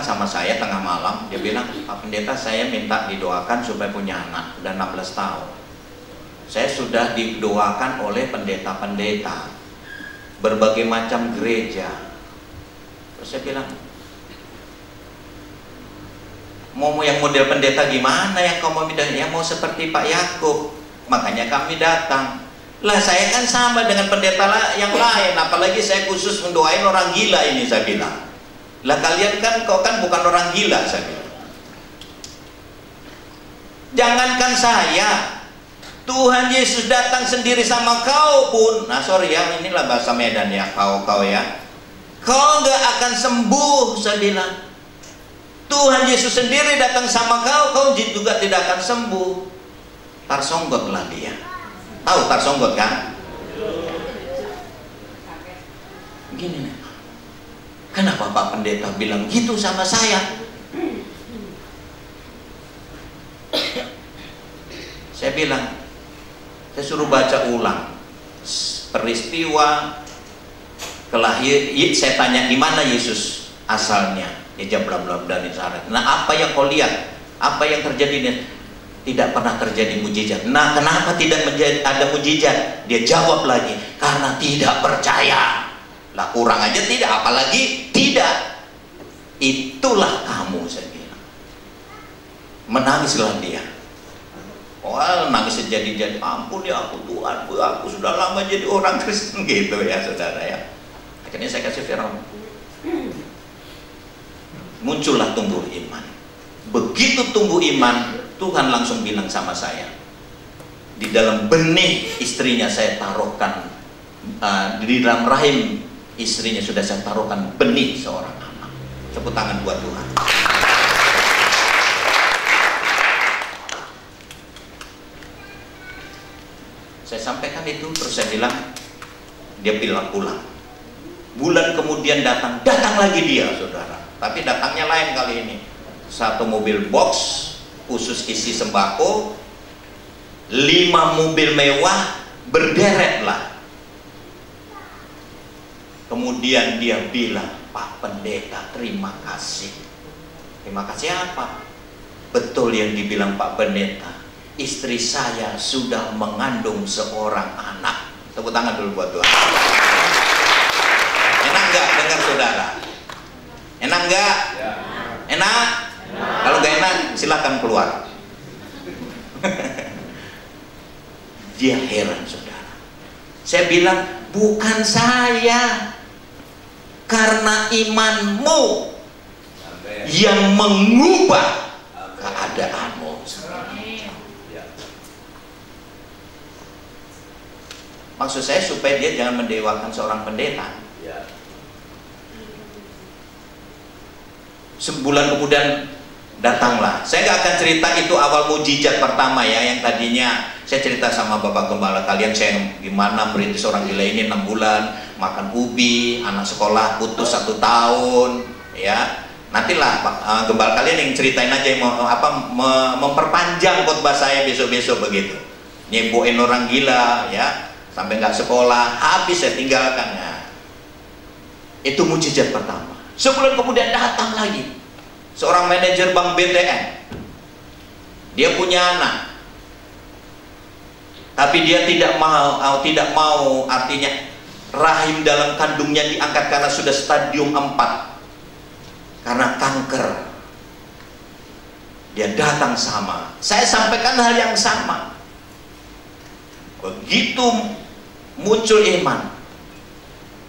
sama saya tengah malam. Dia bilang, Pak Pendeta, saya minta didoakan supaya punya anak. Udah 16 tahun. Saya sudah didoakan oleh pendeta-pendeta, berbagai macam gereja. Terus saya bilang, mau yang model pendeta gimana yang kau mau minta? Ya mau seperti Pak Yakub. Makanya kami datang. Lah saya kan sama dengan pendeta yang lain, apalagi saya khusus mendoain orang gila ini, saya bilang. Lah kalian kan, kau kan bukan orang gila, saya bilang. Jangankan saya, Tuhan Yesus datang sendiri sama kau pun. Nah sorry ya, inilah bahasa Medan ya, kau ya. Kau nggak akan sembuh, saya bilang. Tuhan Yesus sendiri datang sama kau juga tidak akan sembuh. Tarsonggotlah dia. Tahu tarsonggot kan? Gini nih. Kenapa Pak Pendeta bilang gitu sama saya? Saya bilang, saya suruh baca ulang peristiwa kelahiran. Saya tanya di mana Yesus asalnya? Dia jawab bla bla bla di Nazaret. Nah, apa yang kau lihat? Apa yang terjadi? Tidak pernah terjadi mujizat. Nah, kenapa tidak ada mujizat? Dia jawab lagi, karena tidak percaya. Lah kurang aja tidak, apalagi tidak. Itulah kamu, saya bilang. Menangislah dia. Wah, nangis jadi ampun ya aku Tuhan, aku sudah lama jadi orang Kristen gitu ya saudara ya. Akhirnya saya kasih firman. Muncullah tumbuh iman. Begitu tumbuh iman, Tuhan langsung bilang sama saya, di dalam benih istrinya saya taruhkan, di dalam rahim istrinya sudah saya taruhkan benih seorang anak. Tepuk tangan buat Tuhan. Saya sampaikan itu, terus saya bilang, dia bilang pulang. Bulan kemudian datang lagi dia, saudara. Tapi datangnya lain kali ini. Satu mobil box khusus isi sembako, 5 mobil mewah berderet lah. Kemudian dia bilang, Pak Pendeta, terima kasih. Terima kasih apa? Betul yang dibilang Pak Pendeta, istri saya sudah mengandung seorang anak. Tepuk tangan dulu buat Tuhan. Enak nggak dengar saudara? Enak nggak? Enak? Kalau nggak enak, silahkan keluar. Dia heran saudara. Saya bilang, bukan saya, karena imanmu yang mengubah keadaanmu. Maksud saya supaya dia jangan mendewakan seorang pendeta. Sebulan kemudian datanglah. Saya nggak akan cerita itu awal mujizat pertama ya, yang tadinya saya cerita sama Bapak Gembala kalian, saya gimana merintis orang gila ini 6 bulan, makan ubi, anak sekolah putus 1 tahun, ya. Nantilah Gembala kalian yang ceritain aja, memperpanjang khotbah saya besok-besok begitu. Nyeboin orang gila, ya, sampai nggak sekolah, habis saya tinggalkan ya. Itu mujizat pertama. Sebulan kemudian datang lagi seorang manajer bank BTN. Dia punya anak, tapi dia tidak mau, artinya rahim dalam kandungnya diangkat karena sudah stadium 4 karena kanker. Dia datang sama, saya sampaikan hal yang sama. Begitu muncul iman,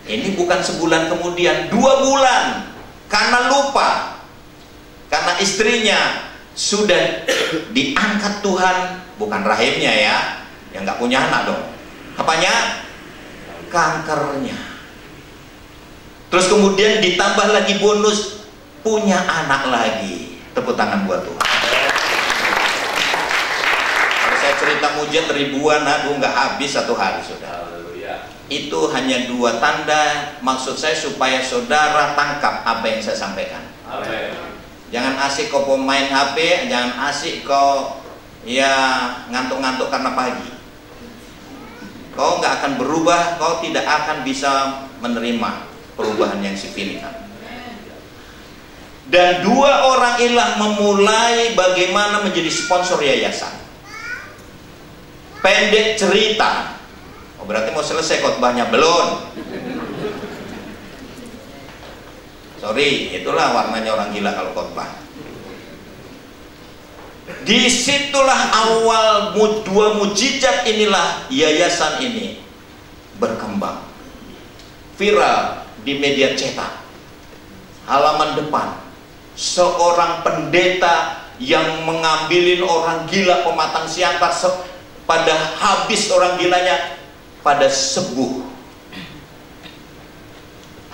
ini bukan sebulan kemudian, 2 bulan, karena lupa, karena istrinya sudah diangkat Tuhan, bukan rahimnya ya, yang nggak punya anak dong, apanya? Kankernya. Terus kemudian ditambah lagi bonus, punya anak lagi. Tepuk tangan buat Tuhan. Kalau saya cerita mujizat ribuan, aduh nggak habis 1 hari saudara. Itu hanya 2 tanda, maksud saya supaya saudara tangkap apa yang saya sampaikan. Amen. Jangan asik kau pemain HP, jangan asik kau ya ngantuk-ngantuk karena pagi. Kau nggak akan berubah, kau tidak akan bisa menerima perubahan yang signifikan. Dan 2 orang inilah memulai bagaimana menjadi sponsor yayasan. Pendek cerita, oh berarti mau selesai khotbahnya? Belum. Sorry, itulah warnanya orang gila kalau khotbah. Disitulah awal 2 mujizat inilah yayasan ini berkembang, viral di media cetak. Halaman depan, seorang pendeta yang mengambilin orang gila pematang siantar, pada habis orang gilanya, pada sembuh.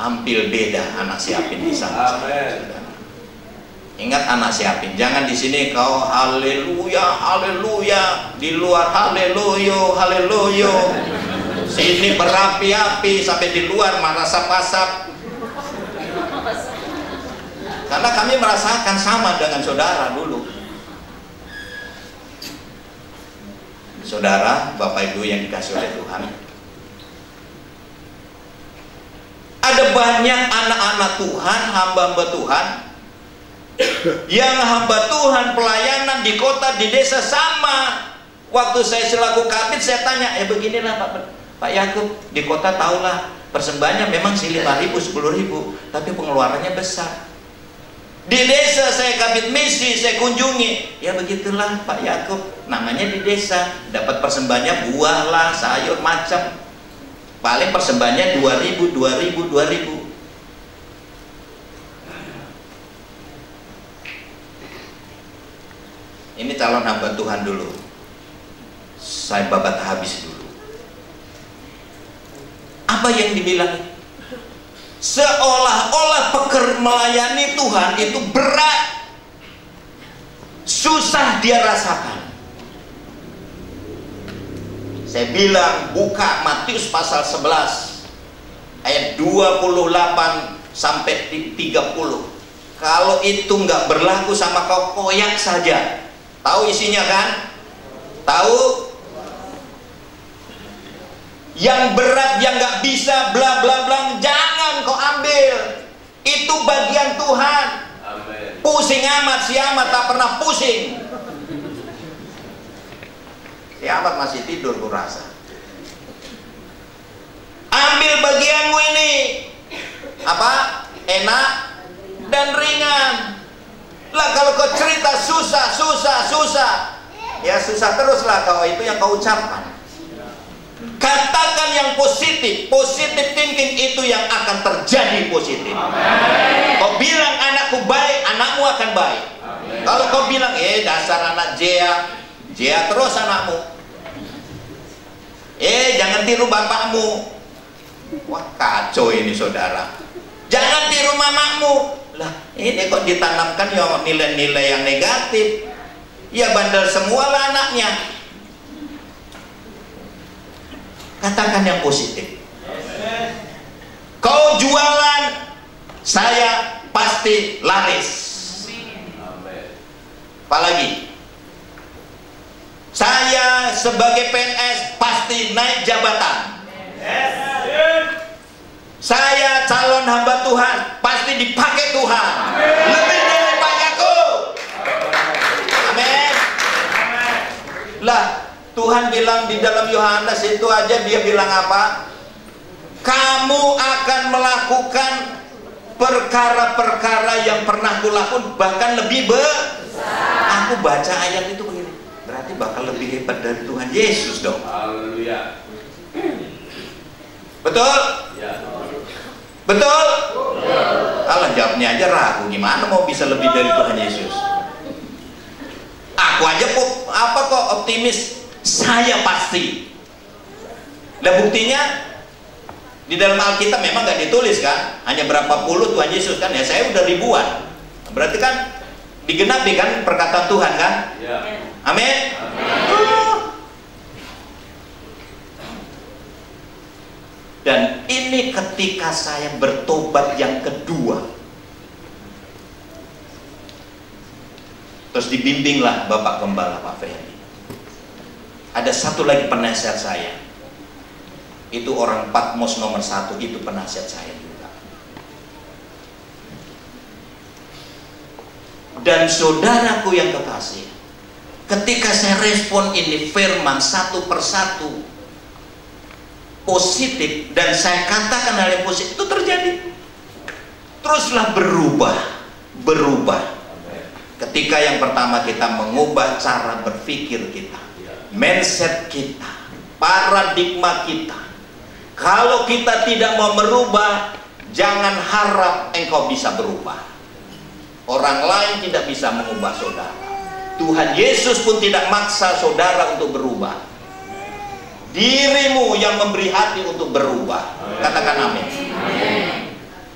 Hampir beda anak siapin di sana. Ingat anak siapin, jangan di sini kau haleluya, haleluya, di luar haleluya, haleluya. Sini berapi-api sampai di luar marasap-asap. Karena kami merasakan sama dengan saudara dulu. Saudara, Bapak Ibu yang dikasih oleh Tuhan, ada banyak anak-anak Tuhan, hamba-hamba Tuhan, yang hamba Tuhan pelayanan di kota, di desa sama. Waktu saya selaku kabid, saya tanya, beginilah Pak Yakub, di kota tahulah persembahannya memang sih 5.000, 10.000, tapi pengeluarannya besar. Di desa saya kabid misi, saya kunjungi, ya begitulah Pak Yakub, namanya di desa, dapat persembahannya buah lah, sayur macam, paling persembahannya 2.000, 2.000. Ini calon hamba Tuhan dulu, saya babat habis dulu. Apa yang dibilang? Seolah-olah melayani Tuhan itu berat, susah dia rasakan. Saya bilang, buka Matius pasal 11 ayat 28 sampai 30. Kalau itu nggak berlaku sama kau, koyak saja. Tahu isinya kan? Tahu? Yang berat, yang nggak bisa, bla bla bla, jangan kau ambil. Itu bagian Tuhan. Amen. Pusing amat, si amat tak pernah pusing. Si amat masih tidur, kurasa. Ambil bagianmu ini. Apa? Enak dan ringan. Lah kalau kau cerita susah, ya susah teruslah kau, itu yang kau ucapkan. Katakan yang positif, positive thinking itu yang akan terjadi positif. Amen. Kau bilang anakku baik, anakmu akan baik. Amen. Kalau kau bilang, dasar anak Jea terus anakmu. Jangan tiru bapakmu. Wah kacau ini saudara. Jangan tiru mamamu. Lah ini kok ditanamkan ya nilai-nilai yang negatif. Ya bandel semua lah anaknya. Katakan yang positif. Kau jualan, saya pasti laris. Apalagi? Saya sebagai PNS pasti naik jabatan. Saya calon hamba Tuhan pasti dipakai Tuhan. Lebih dari Pak Yakub. Amin. Lah Tuhan bilang di dalam Yohanes itu aja, dia bilang apa? Kamu akan melakukan perkara-perkara yang pernah kulakukan, bahkan lebih besar. Aku baca ayat itu begini, berarti bakal lebih hebat dari Tuhan Yesus dong. Haleluya. Betul? Ya. Betul? Kalau jawabnya aja ragu, gimana mau bisa lebih dari Tuhan Yesus? Aku aja kok optimis. Saya pasti. Dan buktinya di dalam Alkitab memang nggak ditulis kan, hanya berapa puluh Tuhan Yesus kan, ya saya udah ribuan. Berarti kan digenapi kan perkataan Tuhan kan? Ya. Amin. Dan ini ketika saya bertobat yang kedua, terus dibimbinglah Bapak Gembala Pak Ferry. Ada satu lagi penasihat saya, itu orang Patmos nomor 1, itu penasihat saya juga. Dan saudaraku yang kekasih, ketika saya respon ini firman satu persatu positif, dan saya katakan hal yang positif, itu terjadi. Teruslah berubah. Ketika yang pertama kita mengubah cara berpikir kita, mindset kita, paradigma kita. Kalau kita tidak mau merubah, jangan harap engkau bisa berubah. Orang lain tidak bisa mengubah saudara. Tuhan Yesus pun tidak maksa saudara untuk berubah. Dirimu yang memberi hati untuk berubah. Katakan amin.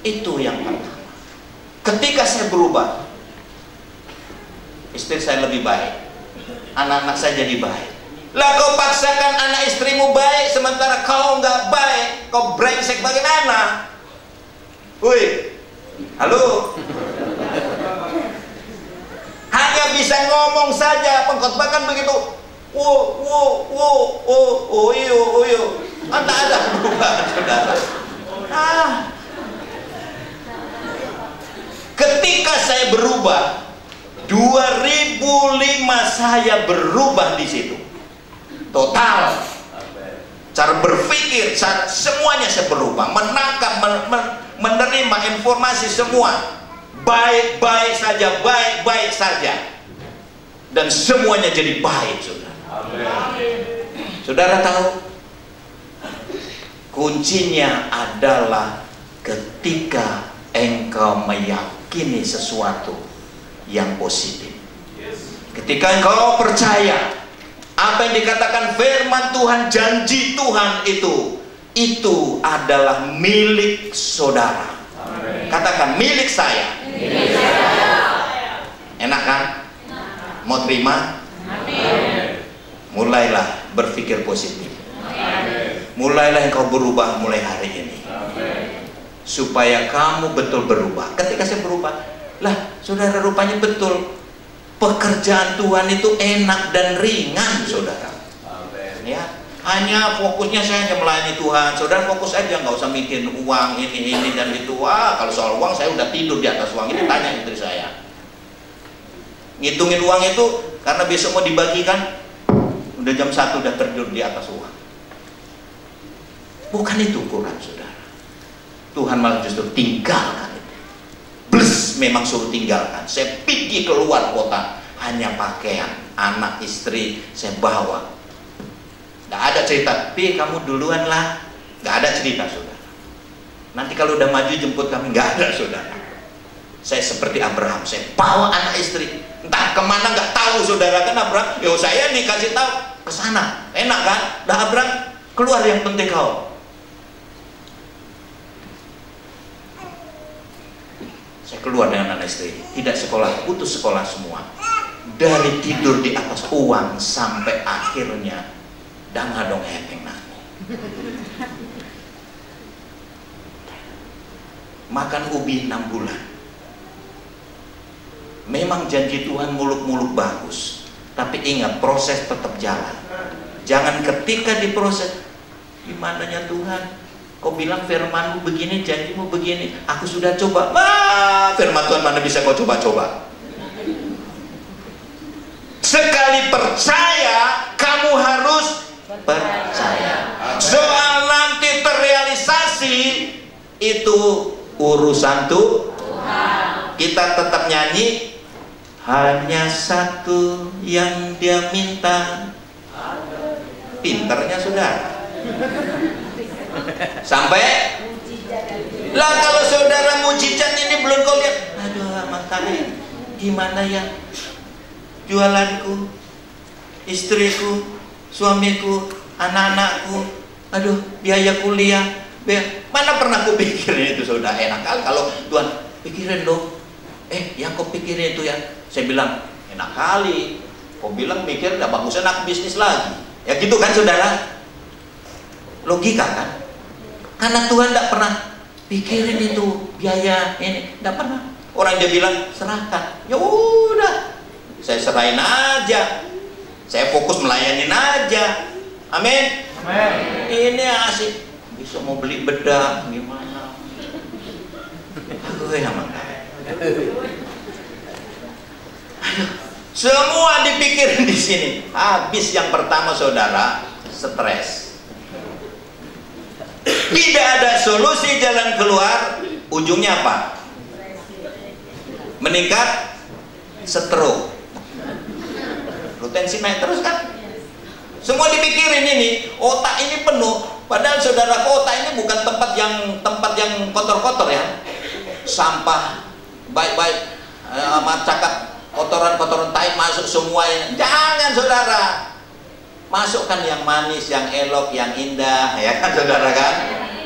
Itu yang pertama. Ketika saya berubah, istri saya lebih baik, anak-anak saya jadi baik. Lah kau paksakan anak istrimu baik, sementara kau nggak baik, kau brengsek bagaimana? Woi, halo. Hanya bisa ngomong saja, pengkhotbah kan begitu. Iyo. Tak ada perubahan, saudara. Ketika saya berubah, 2005 saya berubah di situ. Total. Cara berpikir, semuanya saya berubah. Menangkap, menerima informasi semua. Baik-baik saja. Dan semuanya jadi baik, saudara. Saudara tahu, kuncinya adalah ketika engkau meyakini sesuatu yang positif. Ketika engkau percaya apa yang dikatakan firman Tuhan, janji Tuhan itu adalah milik saudara. Katakan, milik saya. Enak kan? Mau terima? Mulailah berpikir positif. Mulailah engkau berubah mulai hari ini. Supaya kamu betul berubah. Ketika saya berubah, lah saudara, rupanya betul pekerjaan Tuhan itu enak dan ringan, saudara. Ya, hanya fokusnya saya hanya melayani Tuhan. Saudara fokus aja, nggak usah mikirin uang ini dan itu. Wah, kalau soal uang saya udah tidur di atas uang. Ini tanya istri saya. Ngitungin uang itu karena besok mau dibagikan, udah jam 1 udah tertidur di atas uang. Bukan itu ukuran, saudara. Tuhan malah justru tinggalkan itu. Bless, memang suruh tinggalkan. Saya pergi keluar kota, hanya pakaian, anak istri saya bawa. Nggak ada cerita, Pi kamu duluan lah. Nggak ada cerita, saudara. Nanti kalau udah maju jemput kami, nggak ada, saudara. Saya seperti Abraham, saya bawa anak istri. Entah kemana nggak tahu, saudara. Kan Abraham, yo saya dikasih tahu ke sana, enak kan? Dah Abraham, keluar, yang penting kau. Saya keluar dengan anak istri, tidak sekolah, putus sekolah semua. Dari tidur di atas uang sampai akhirnya dangadong hepeng nani. Makan ubi 6 bulan. Memang janji Tuhan muluk-muluk bagus, tapi ingat proses tetap jalan. Jangan ketika diproses, gimananya Tuhan, kau bilang firmanmu begini, janjimu begini, aku sudah coba. Wah, firman Tuhan mana bisa kau coba-coba. Sekali percaya, kamu harus percaya. Soal nanti terrealisasi itu urusan Tuhan. Kita tetap nyanyi, hanya satu yang dia minta. Pinternya saudara. Sampai lah kalau saudara mujizat ini belum kau lihat, aduh makanya gimana ya jualanku, istriku, suamiku, anak-anakku, aduh biaya kuliah, mana pernah aku pikirin itu, saudara. Enak kali kalau Tuhan pikirin dong. Yang kau pikirin itu ya, saya bilang enak kali. Kau bilang mikir, udah bagus enak bisnis lagi. Ya gitu kan, saudara. Logika kan? Karena Tuhan tidak pernah pikirin itu biaya ini, tidak pernah. Orang dia bilang serahkan, ya udah, saya serahin aja. Saya fokus melayanin aja. Amin. Amin. Ini asik. Bisa mau beli bedak gimana? Aduh ya makanya. Semua dipikirin di sini. Habis yang pertama saudara, stres. Tidak ada solusi jalan keluar. Ujungnya apa? Meningkat stroke. Tensi naik terus kan? Semua dipikirin ini, otak ini penuh. Padahal saudara, otak ini bukan tempat yang kotor-kotor ya. Sampah baik-baik, cakap kotoran-kotoran tai masuk semua. Jangan saudara, masukkan yang manis, yang elok, yang indah, ya kan saudara kan?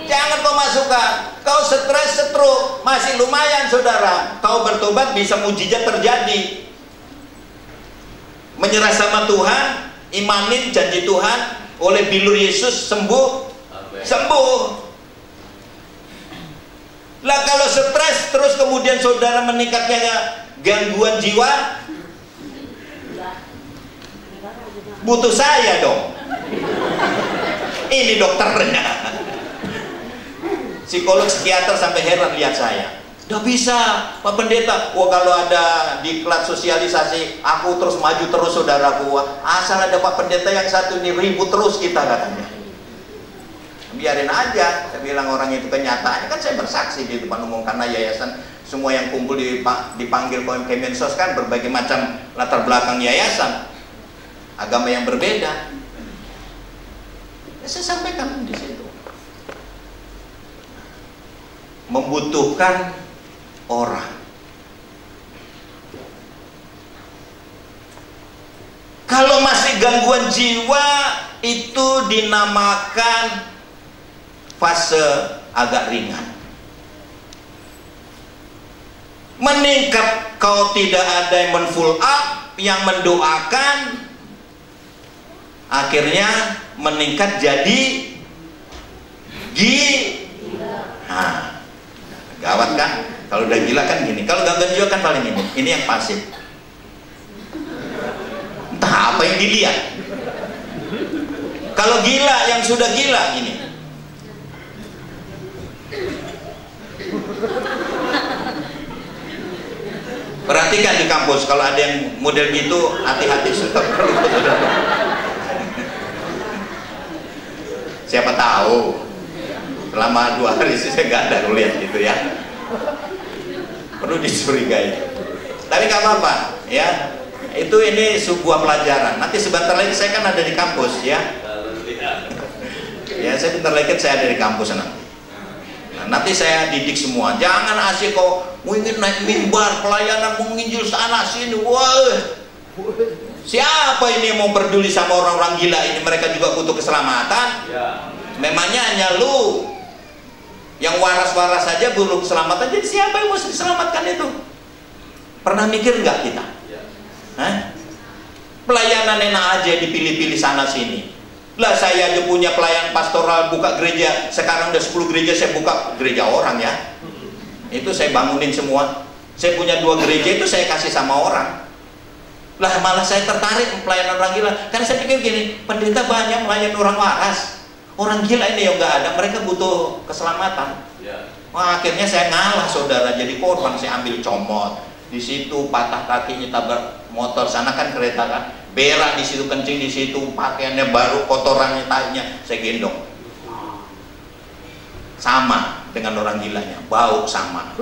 Jangan kau masukkan. Kau stres, stroke, masih lumayan saudara. Kau bertobat bisa mujizat terjadi. Menyerah sama Tuhan, imanin janji Tuhan, oleh bilur Yesus sembuh. Amen. Sembuh. Lah kalau stres terus kemudian saudara meningkatnya gangguan jiwa, butuh saya dong. Ini dokternya. Psikolog, psikiater sampai heran lihat saya. Udah bisa, Pak Pendeta. Wah, kalau ada diklat sosialisasi, aku terus maju terus saudaraku. Asal ada Pak Pendeta yang satu ini ribut terus kita katanya. Biarin aja. Saya bilang orang itu kenyataannya kan saya bersaksi di depan umum karena yayasan semua yang kumpul dipanggil Kemensos kan berbagai macam latar belakang yayasan, agama yang berbeda. Ya, saya sampaikan di situ. Membutuhkan orang. Kalau masih gangguan jiwa itu dinamakan fase agak ringan. Meningkat kau tidak ada yang men-full up, yang mendoakan, akhirnya meningkat jadi nah, gawat kan? Kalau udah gila kan gini. Kalau gangguan jiwa kan paling ini. Ini yang pasif. Entah apa yang dilihat. Kalau gila, yang sudah gila gini. Perhatikan di kampus kalau ada yang model gitu, hati-hati sudah perlu. Siapa tahu selama 2 hari sih saya nggak ada lihat gitu ya. Perlu dicurigai. Tapi nggak apa-apa ya. Itu ini sebuah pelajaran. Nanti sebentar lagi saya kan ada di kampus ya. Ya, saya bentar lagi saya ada di kampus nanti. Nah, nanti saya didik semua. Jangan asik kok ingin naik mimbar pelayanan menginjil sana sini. Wah. Siapa ini yang mau peduli sama orang-orang gila ini? Mereka juga butuh keselamatan. Memangnya hanya lu yang waras-waras saja belum keselamatan, jadi siapa yang mesti diselamatkan itu? Pernah mikir nggak kita? Hah? Pelayanan enak aja dipilih-pilih sana sini. Lah saya aja punya pelayan pastoral buka gereja, sekarang udah 10 gereja saya buka, gereja orang ya. Itu saya bangunin semua. Saya punya 2 gereja itu saya kasih sama orang. Lah malah saya tertarik pelayanan orang gila, karena saya pikir gini, pendeta banyak melayani orang waras. Orang gila ini yang nggak ada, mereka butuh keselamatan. Wah, akhirnya saya ngalah saudara, jadi korban. Saya ambil comot di situ, patah kakinya, tabrak motor, sana kan kereta kan, berak di situ, kencing di situ, pakaiannya baru, kotorannya, tainya saya gendong. Sama dengan orang gilanya, bau sama.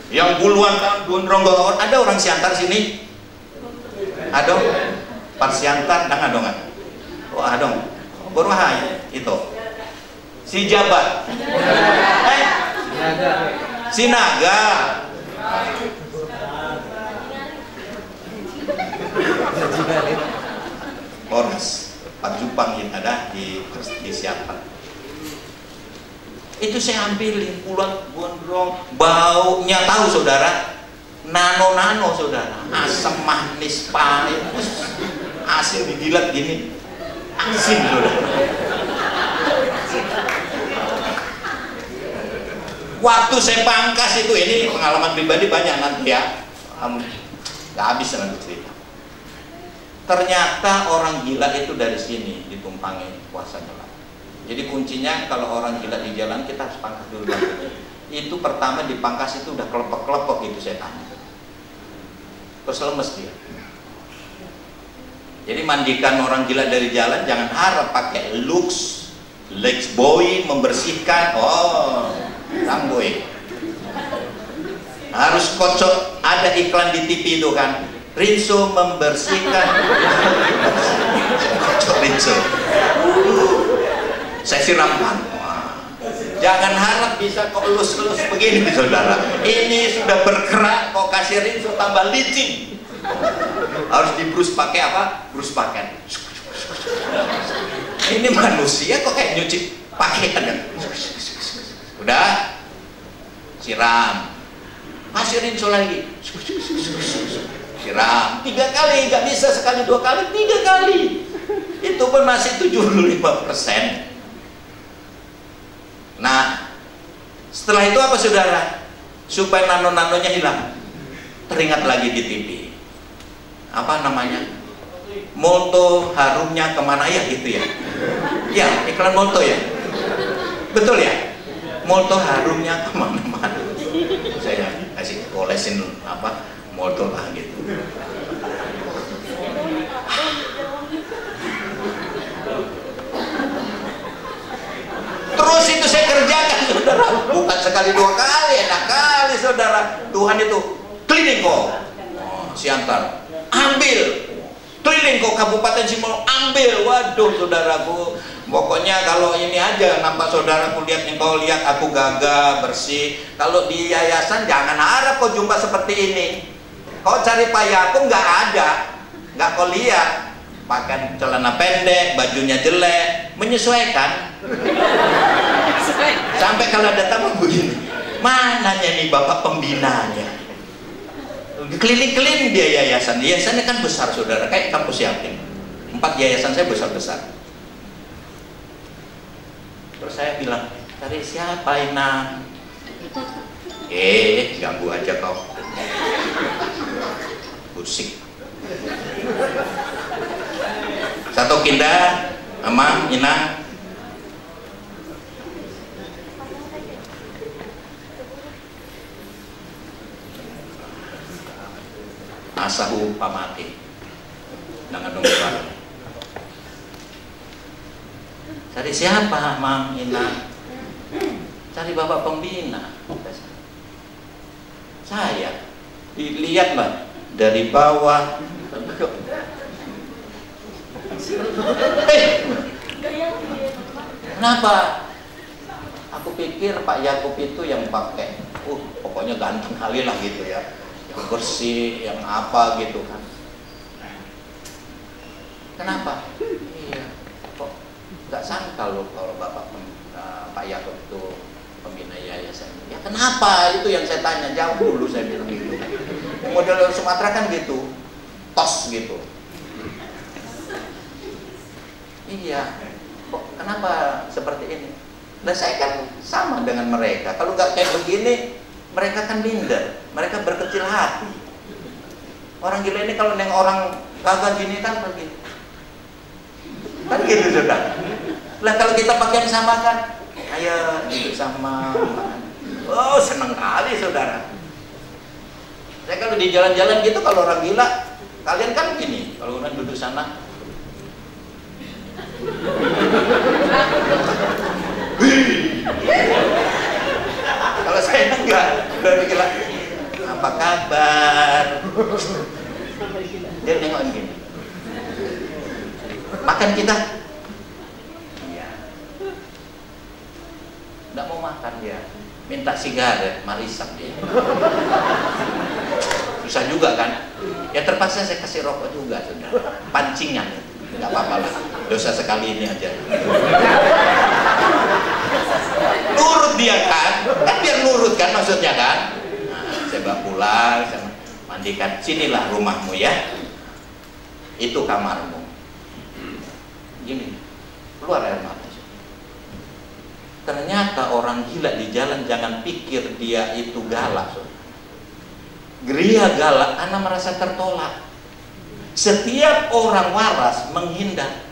Yang puluhan tahun gondrong, ada orang Siantar sini? Ada? Pak Siantar, nggak dong? Oh, ada dong. Berwahaya itu si Jabat, si Naga, Polres Pak Jupang yang ada di siapa? Itu saya ambilin puluhan gondrong, baunya tahu saudara, nano saudara, asam manis pahit, asin digilat gini. Asin saudara. Waktu saya pangkas itu, ini pengalaman pribadi banyak nanti ya, nggak habis nanti cerita. Ternyata orang gila itu dari sini ditumpangi kuasanya. Jadi kuncinya kalau orang gila di jalan kita harus pangkas dulu. Itu pertama dipangkas itu udah kelepek-kelepek gitu setannya. terus lemes dia. Jadi mandikan orang gila dari jalan jangan harap pakai Lux boy membersihkan. Oh, boy. Harus kocok, ada iklan di TV itu kan, Rinso membersihkan. Kocok Rinso. Saya siramkan. Jangan harap bisa kok elus-elus begini, saudara. Ini sudah bergerak, kok kasih Rinso tambah licin. Harus dibrus pakai apa? Brus pakaian. Ini manusia kok kayak nyuci pakaian. Udah, siram. Kasih Rinso lagi. Siram 3 kali, nggak bisa sekali 2 kali, 3 kali. Itu pun masih 75%. Nah, setelah itu apa saudara? Supaya nano-nanonya hilang, teringat lagi di TV. Apa namanya? Molto harumnya kemana ya gitu ya? Ya, iklan Molto ya? Betul ya? Molto harumnya kemana-mana. Saya kasih olesin apa? Molto lah gitu. Terus itu saya kerjakan saudara, bukan sekali 2 kali, enak kali saudara. Tuhan itu keliling kok, Siantar, ambil, keliling kok Kabupaten Simo, ambil. Waduh saudaraku, pokoknya kalau ini aja nampak saudaraku lihat engkau lihat aku gagah bersih. Kalau di yayasan jangan harap kau jumpa seperti ini. Kau cari payaku nggak ada, nggak kau lihat. Pakai celana pendek, bajunya jelek, menyesuaikan. Sampai kalau ada tamu begini, mananya nih bapak pembinanya? Keliling-keliling dia yayasan. Yayasannya kan besar saudara, kayak kampus Yakin. 4 yayasan saya besar-besar. Terus saya bilang, cari siapa Inang? Ganggu aja kau. Busik. Satu Kinda, Amang, Inang. Asahu pamati. Dengan dongkrak. Cari siapa, Amang, Inang? Cari bapak pembina. Saya dilihat Mbak dari bawah. Kenapa? Aku pikir Pak Yakub itu yang pakai, pokoknya ganteng kali lah gitu ya, yang bersih, yang apa gitu kan. Kenapa? Iya, kok nggak sangka loh kalau Pak Yakub itu pembina yayasan. Ya kenapa? Itu yang saya tanya, jauh dulu saya bilang gitu. Yang model Sumatera kan gitu, tos gitu. Iya, kok kenapa seperti ini? Dan saya kan sama dengan mereka. Kalau nggak kayak begini, mereka kan minder, mereka berkecil hati. Orang gila ini kalau neng orang gagal gini kan pergi, kan gitu sudah. Lah kalau kita pakai yang sama kan, ayo duduk sama. Oh seneng kali saudara. Saya kalau di jalan-jalan gitu kalau orang gila, kalian kan gini, kalau orang duduk sana. Kalau saya enggak, udah gila. Apa kabar? Dia nengok gini. Makan kita? Iya. Enggak mau makan dia. Minta sigaret, marisap dia. Susah juga kan? Ya terpaksa saya kasih rokok juga, saudara. Pancingan. Nggak apa-apa lah, dosa sekali ini aja. Nurut dia kan biar nurut kan maksudnya kan. Nah, saya bawa pulang, saya mandikan. Sinilah rumahmu ya, itu kamarmu. Gini, keluar air mata. Ternyata orang gila di jalan jangan pikir dia itu galak. Geria galak karena merasa tertolak. Setiap orang waras menghindar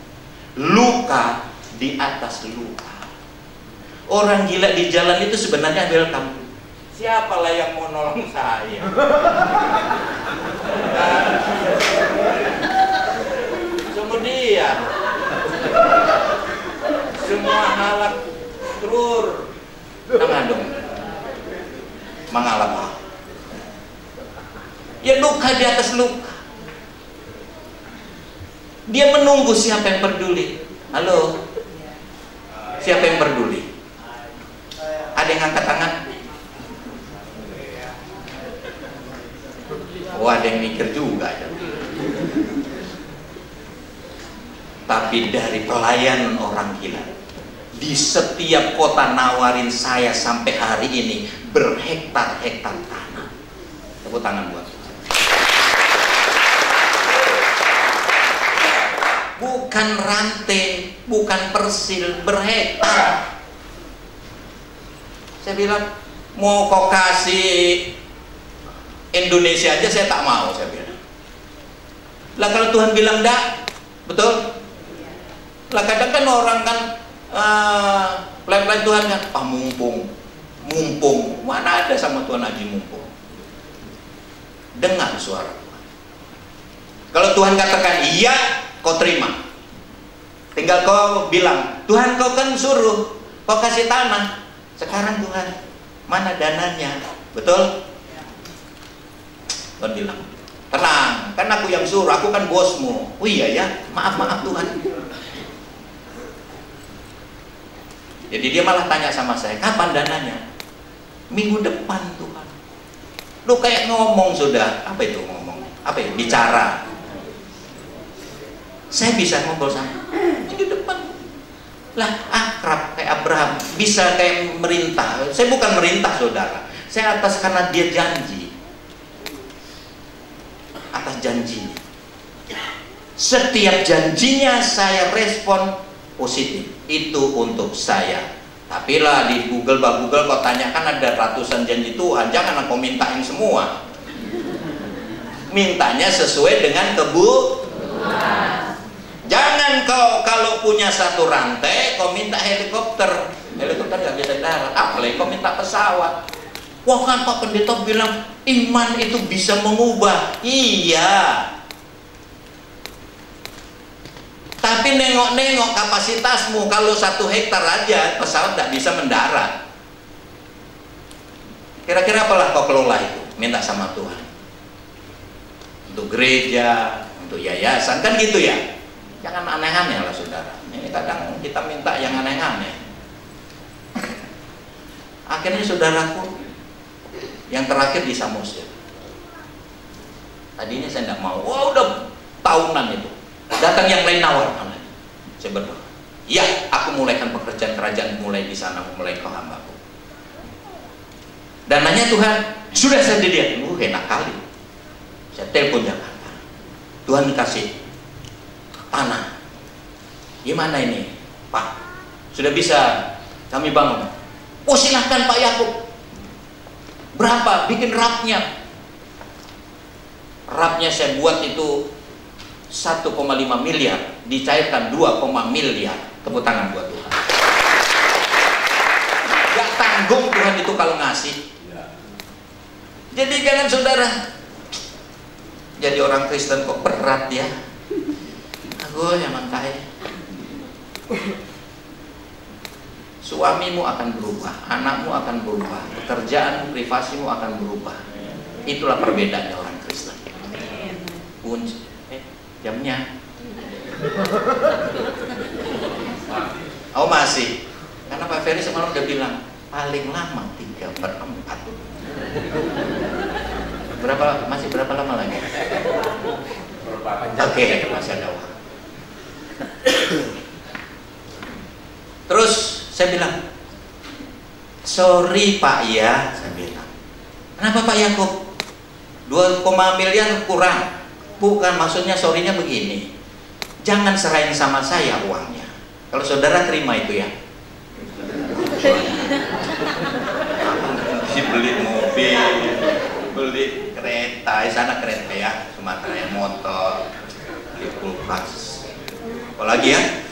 luka di atas luka. Orang gila di jalan itu sebenarnya welcome. Siapalah yang mau nolong saya? Ya luka di atas luka. Dia menunggu siapa yang peduli. Halo? Siapa yang peduli? Ada yang angkat tangan? Oh, ada yang mikir juga ya. Tapi dari pelayanan orang gila, di setiap kota nawarin saya sampai hari ini berhektar-hektar tanah. Tepuk tangan buat. Bukan rantai, bukan persil, berhektar. Saya bilang, mau kau kasih Indonesia aja saya tak mau, saya bilang. Lah kalau Tuhan bilang enggak, betul? Lah kadang kan orang kan pelan-pelan Tuhan kan, mumpung, mana ada sama Tuhan Haji mumpung. Dengar suara Tuhan. Kalau Tuhan katakan iya, kau terima. Tinggal kau bilang, Tuhan kau kan suruh, kau kasih tanah. Sekarang Tuhan, mana dananya? Betul? Tuhan bilang, tenang, kan aku yang suruh, aku kan bosmu. Oh iya ya, maaf Tuhan. Jadi dia malah tanya sama saya, kapan dananya? Minggu depan Tuhan. Lu kayak ngomong sudah, apa itu ngomong? Apa ya? Bicara. Saya bisa ngobrol sama minggu depan. Lah akrab kayak Abraham, bisa kayak merintah. Saya bukan merintah saudara, saya atas karena dia janji. Atas janjinya. Setiap janjinya saya respon positif. Itu untuk saya. Tapi lah di Google kau tanyakan ada ratusan janji Tuhan, jangan kau mintain semua. Mintanya sesuai dengan kebutuhan. Jangan kau kalau punya satu rantai kau minta helikopter nggak bisa darat, apalagi kau minta pesawat. Wah kan Pak Pendeta bilang iman itu bisa mengubah. Iya, tapi nengok-nengok kapasitasmu. Kalau 1 hektar aja pesawat tidak bisa mendarat. Kira-kira apalah kau kelola itu? Minta sama Tuhan. Untuk gereja, untuk yayasan, kan gitu ya. Jangan aneh-aneh lah saudara. Ini kadang kita minta yang aneh-aneh. Akhirnya saudaraku, yang terakhir di Samosir. Tadinya saya tidak mau. Wah udah tahunan itu. Datang yang lain nawarkan lagi. Saya berdoa, ya aku mulaikan pekerjaan kerajaan mulai di sana, mulai ke hambaku. Dan nanya Tuhan, sudah saya dilihat, enak kali. Saya telepon Jakarta, Tuhan dikasih tanah. Gimana ini Pak? Sudah bisa kami bangun. Oh silahkan Pak Yakub. Berapa? Bikin rapnya. Rapnya saya buat itu 1,5 miliar, dicairkan 2, miliar. Tepuk tangan buat Tuhan. Gak tanggung Tuhan itu kalau ngasih. Jadi jangan saudara jadi orang Kristen kok berat ya. Aku emang kaya. Suamimu akan berubah, anakmu akan berubah, pekerjaanmu, privasimu akan berubah. Itulah perbedaannya orang Kristen. Kunci jamnya. Oh masih. Karena Pak Ferry semalam udah bilang paling lama 3/4. Berapa lama lagi? Oke, masih ada waktu. Terus saya bilang, sorry Pak ya, saya bilang. Kenapa Pak Yakub? 2, miliar kurang. Bukan, maksudnya sorry-nya begini. Jangan serahin sama saya uangnya. Kalau saudara terima itu ya. Beli mobil, beli kereta, di sana kereta ya, Sumatera ya, motor, beli kulkas. Apalagi ya?